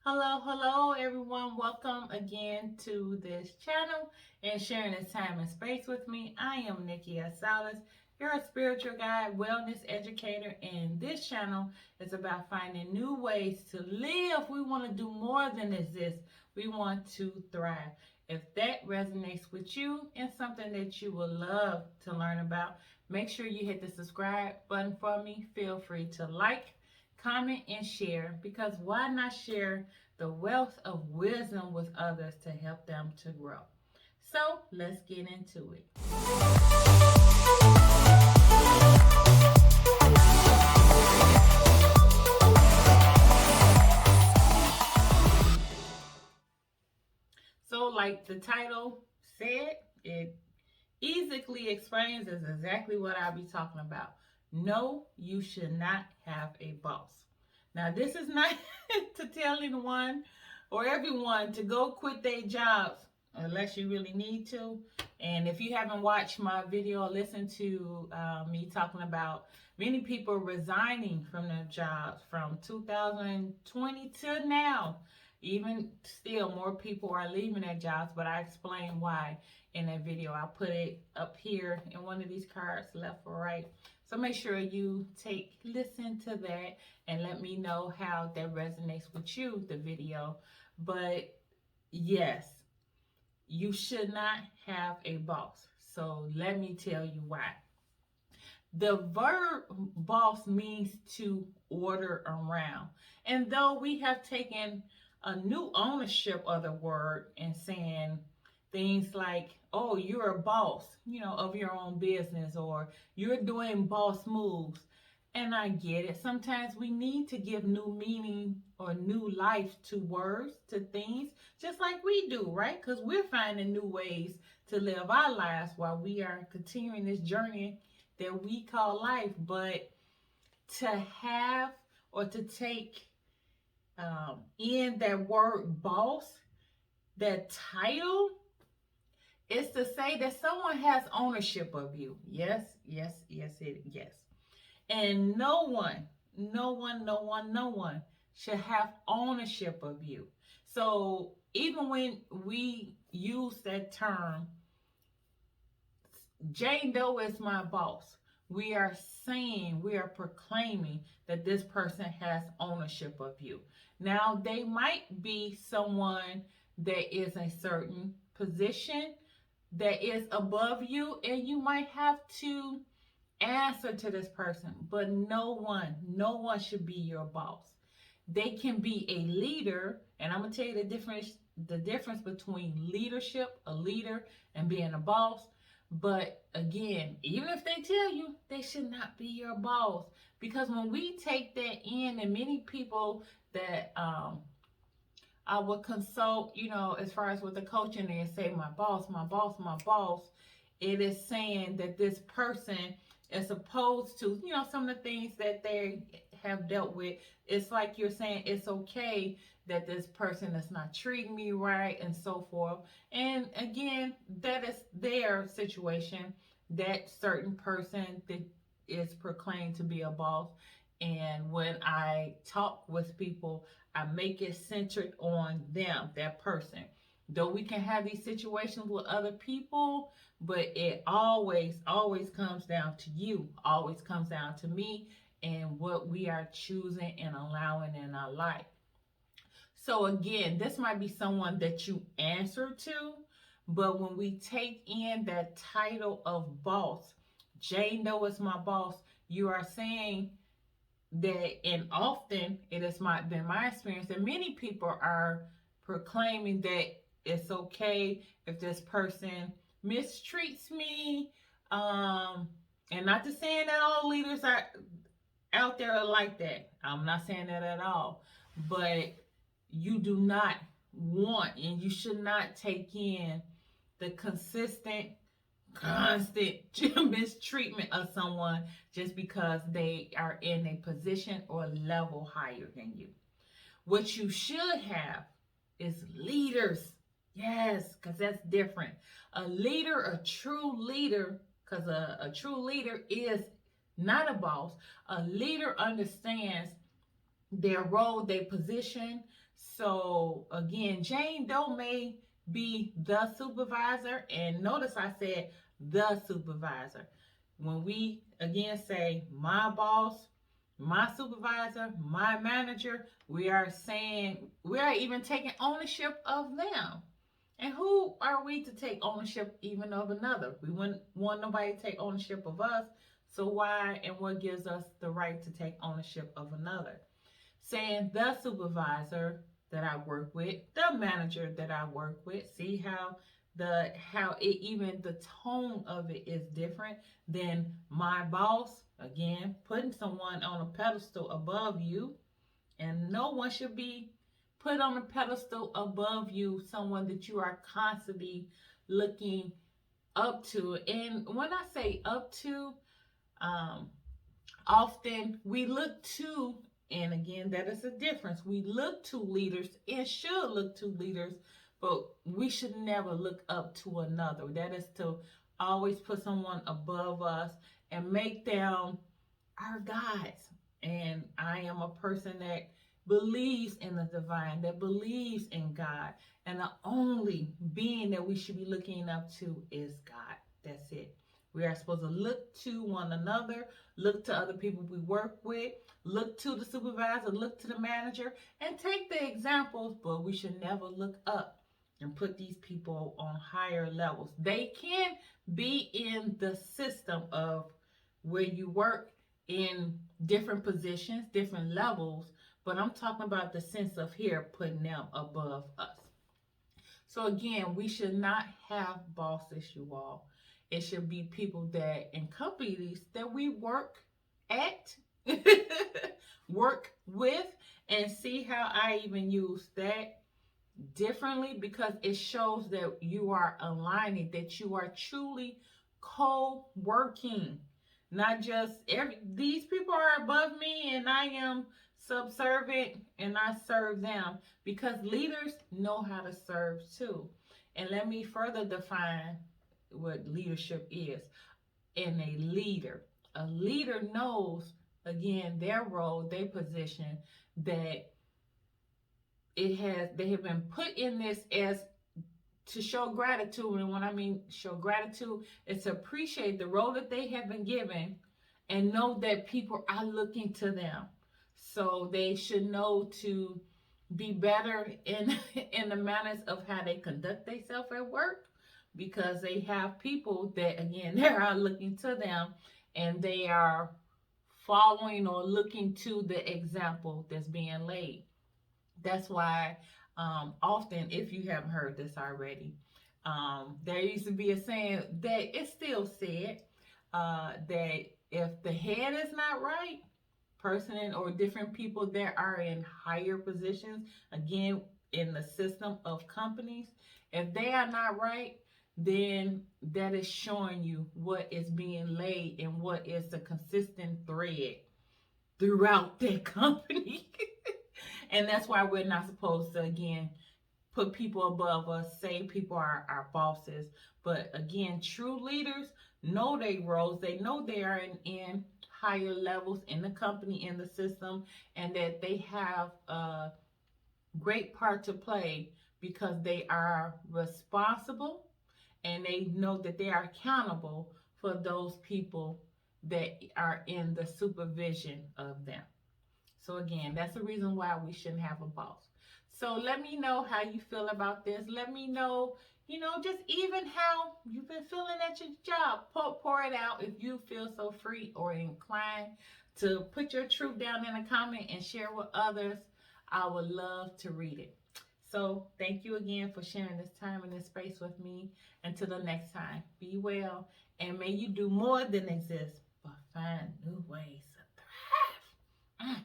Hello, everyone. Welcome again to this channel and sharing this time and space with me. I am Nikei S Salas, your spiritual guide, wellness educator, and this channel is about finding new ways to live. We want to do more than exist. We want to thrive. If that resonates with you and something that you would love to learn about, make sure you hit the subscribe button for me. Feel free to like, comment, and share, because why not share the wealth of wisdom with others to help them to grow? So let's get into it. So, like the title said, it easily explains is exactly what I'll be talking about. No, you should not have a boss. Now, this is not to tell anyone or everyone to go quit their jobs unless you really need to. And if you haven't watched my video or listened to me talking about many people resigning from their jobs from 2020 to now, even still more people are leaving their jobs, but I explain why in that video. I'll put it up here in one of these cards, left or right. So make sure you listen to that and let me know how that resonates with you, the video. But yes, you should not have a boss. So let me tell you why. The verb boss means to order around. And though we have taken a new ownership of the word and saying things like, oh, you're a boss, of your own business, or you're doing boss moves. And I get it. Sometimes we need to give new meaning or new life to words, to things, just like we do, right? Because we're finding new ways to live our lives while we are continuing this journey that we call life. But to have or to take in that word boss, that title, is to say that someone has ownership of you. Yes. And no one should have ownership of you. So even when we use that term, Jane Doe is my boss, we are proclaiming that this person has ownership of you. Now, they might be someone that is a certain position that is above you, and you might have to answer to this person, but no one should be your boss. They can be a leader, and I'm gonna tell you the difference between leadership, a leader, and being a boss. But again, even if they tell you, they should not be your boss, because when we take that in, and many people that I would consult, as far as with the coaching, they say my boss, it is saying that this person, as opposed to, some of the things that they have dealt with, it's like you're saying it's okay that this person is not treating me right and so forth. And again, that is their situation, that certain person that is proclaimed to be a boss. And when I talk with people, I make it centered on them, that person. Though we can have these situations with other people, but it always comes down to you, always comes down to me, and what we are choosing and allowing in our life. So again, this might be someone that you answer to, but when we take in that title of boss, Jane Doe is my boss, you are saying that, and often it has been my experience that many people are proclaiming that it's okay if this person mistreats me, and not to saying that all leaders are out there are like that. I'm not saying that at all, but you do not want, and you should not take in the constant mistreatment of someone just because they are in a position or level higher than you. What you should have is leaders. Yes, because that's different. A leader, a true leader, because a true leader is not a boss. A leader understands their role, their position. So again, Jane Doe may be the supervisor, and notice I said the supervisor. When we again say my boss, my supervisor, my manager, we are saying, we are even taking ownership of them. And who are we to take ownership even of another? We wouldn't want nobody to take ownership of us. So why and what gives us the right to take ownership of another? Saying the supervisor that I work with, the manager that I work with. See how even the tone of it is different than my boss. Again, putting someone on a pedestal above you, and no one should be put on a pedestal above you, someone that you are constantly looking up to. And when I say up to, um, often we look to, and again, that is a difference. We look to leaders and should look to leaders, but we should never look up to another. That is to always put someone above us and make them our gods. And I am a person that believes in the divine, that believes in God. And the only being that we should be looking up to is God. That's it. We are supposed to look to one another, look to other people we work with, look to the supervisor, look to the manager, and take the examples, but we should never look up and put these people on higher levels. They can be in the system of where you work in different positions, different levels, but I'm talking about the sense of here putting them above us. So again, we should not have bosses, you all. It should be people that in companies that we work at, work with, and see how I even use that differently, because it shows that you are aligning, that you are truly co-working. Not just these people are above me and I am subservient and I serve them, because leaders know how to serve too. And let me further define what leadership is. In a leader knows, again, their role, their position, that they have been put in this as to show gratitude. And when I mean show gratitude, it's to appreciate the role that they have been given and know that people are looking to them. So they should know to be better in in the manners of how they conduct themselves at work, because they have people that again they are looking to them and they are following or looking to the example that's being laid. That's why often, if you haven't heard this already, there used to be a saying that it's still said, that if the head is not right, person or different people that are in higher positions, again, in the system of companies, if they are not right, then that is showing you what is being laid and what is the consistent thread throughout that company. And that's why we're not supposed to, again, put people above us, say people are our bosses. But again, true leaders know their roles. They know they are in higher levels in the company, in the system, and that they have a great part to play, because they are responsible and they know that they are accountable for those people that are in the supervision of them. So again, that's the reason why we shouldn't have a boss. So let me know how you feel about this. Let me know, just even how you've been feeling at your job. Pour it out if you feel so free or inclined to put your truth down in a comment and share with others. I would love to read it. So thank you again for sharing this time and this space with me. Until the next time, be well, and may you do more than exist, but find new ways to thrive.